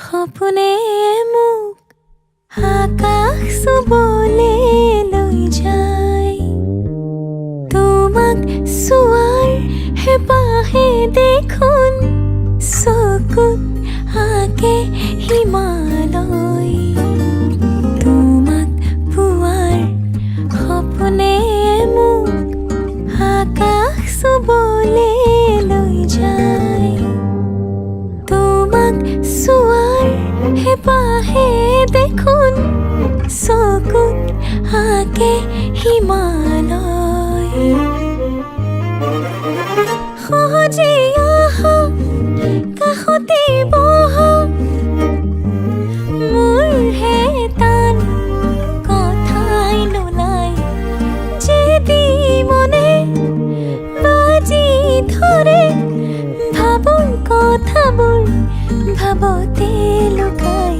সপোনে মোক আকাশ চুবলে লৈ যায় তোমাক চোৱাৰ হেঁপাহে দেখোন চকুত আঁকে হিমালয় তোমাক পোৱাৰ সপোনে মোক আকাশ চুবলে লৈ যায় তোমাক চোৱাৰ হেঁপাহে দেখোন চকুত আঁকে হিমালয় সহজে আহা কাষতে বহা মোৰ হে টান কথাই নোলাই যেদি মনে বাজি ধৰে ভাবৰ কথাবোৰ ভাবতে লুকাই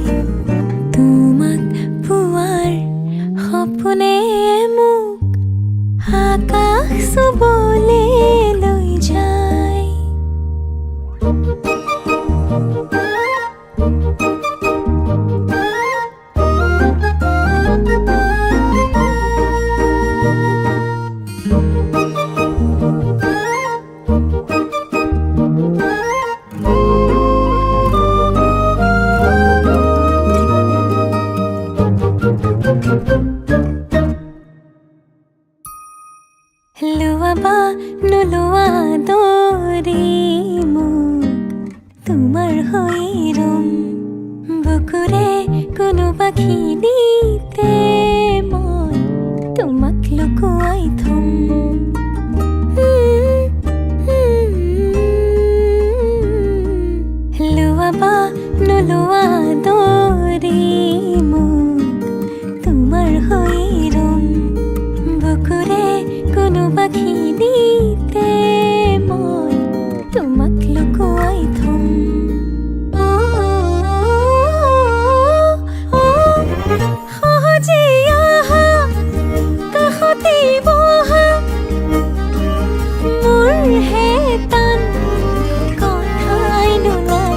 তোমাক পোৱাৰ সপোনে মোক আকাশ চুবলে লৈ যায় লোৱা বা নোলোৱা দৰে মোক তোমাৰ হৈ ৰম বুকুৰে কোনোবা খিনিতে মই তোমাক লুকুৱাই থম লোৱা বা নোলোৱা দৰে মোক তোমাৰ হৈ ৰম বুকুৰে কোনোবা খিনিতে মই তোমাক লুকুৱাই থম সহজে আহা কাষতে বহা মোৰ হে টান কথাই নোলাই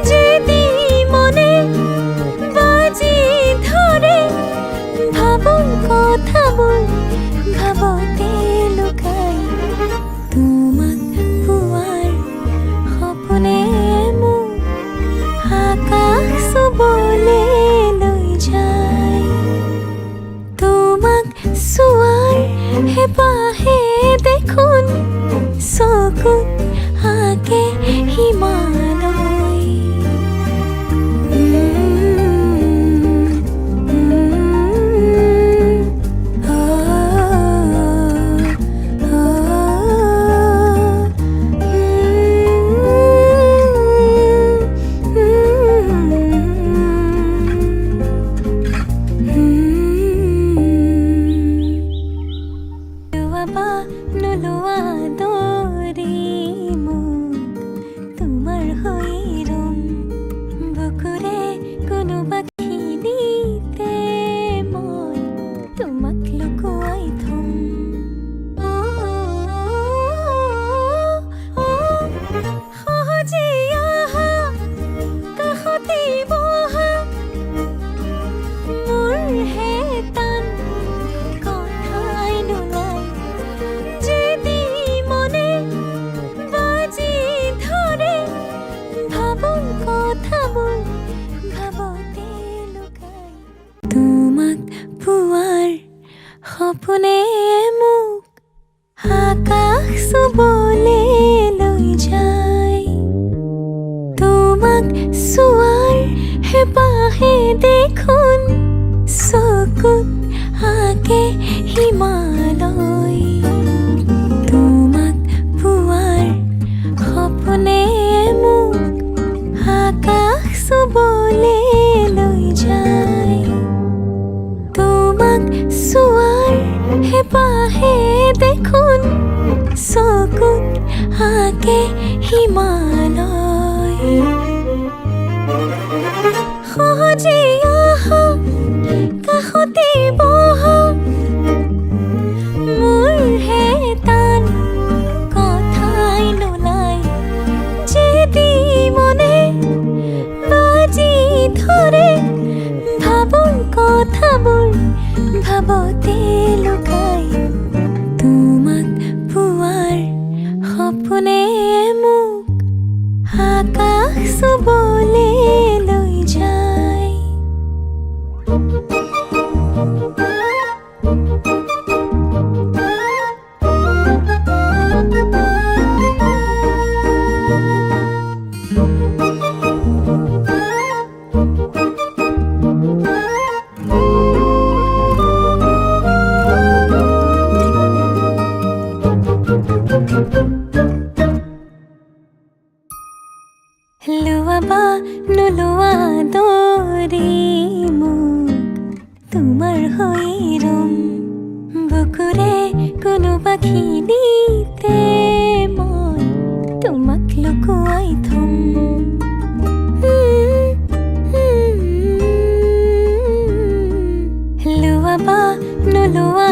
যেদি মনে বাজি ধৰে ভাবৰ কথাবোৰ ভাবতে লুকাই তোমাক পোৱাৰ সপোনে মোক আকাশ চুবলে লৈ যায় তোমাক চোৱাৰ হেঁপাহে দেখোন চকুত আঁকে হিমালয় নোলোৱা দৰে মোক তোমাৰ হৈ ৰম বুকুৰে কোনোবা খিনিতে মই তোমাক লুকুৱাই থম সহজে আহা কাষতে বহা মোৰ হে টান কথাই নোলাই যেদি মনে বাজি ধৰে ভাবৰ কথাবোৰ ভাবতে লুকাই তোমাক পোৱাৰ সপোনে মোক আকাশ চুবলে লৈ যায় তোমাক চোৱাৰ হেঁপাহে দেখোন চকুত আঁকে হিমালয় চকুত আঁকে হিমালয় সহজে আহা কাষতে বহা মোৰ হে টান কথাই নোলাই যেদি মনে বাজি ধৰে ভাবৰ কথাবোৰ ভাবতে লুকাই তোমাক পোৱাৰ সপোনে মোক আকাশ চুবলে লৈ যায় লোৱা বা নোলোৱা দৰে মোক তোমাৰ হৈ ৰম বুকুৰে কোনোবা খিনিতে মই তোমাক লুকুৱাই থম লোৱা বা নোলোৱা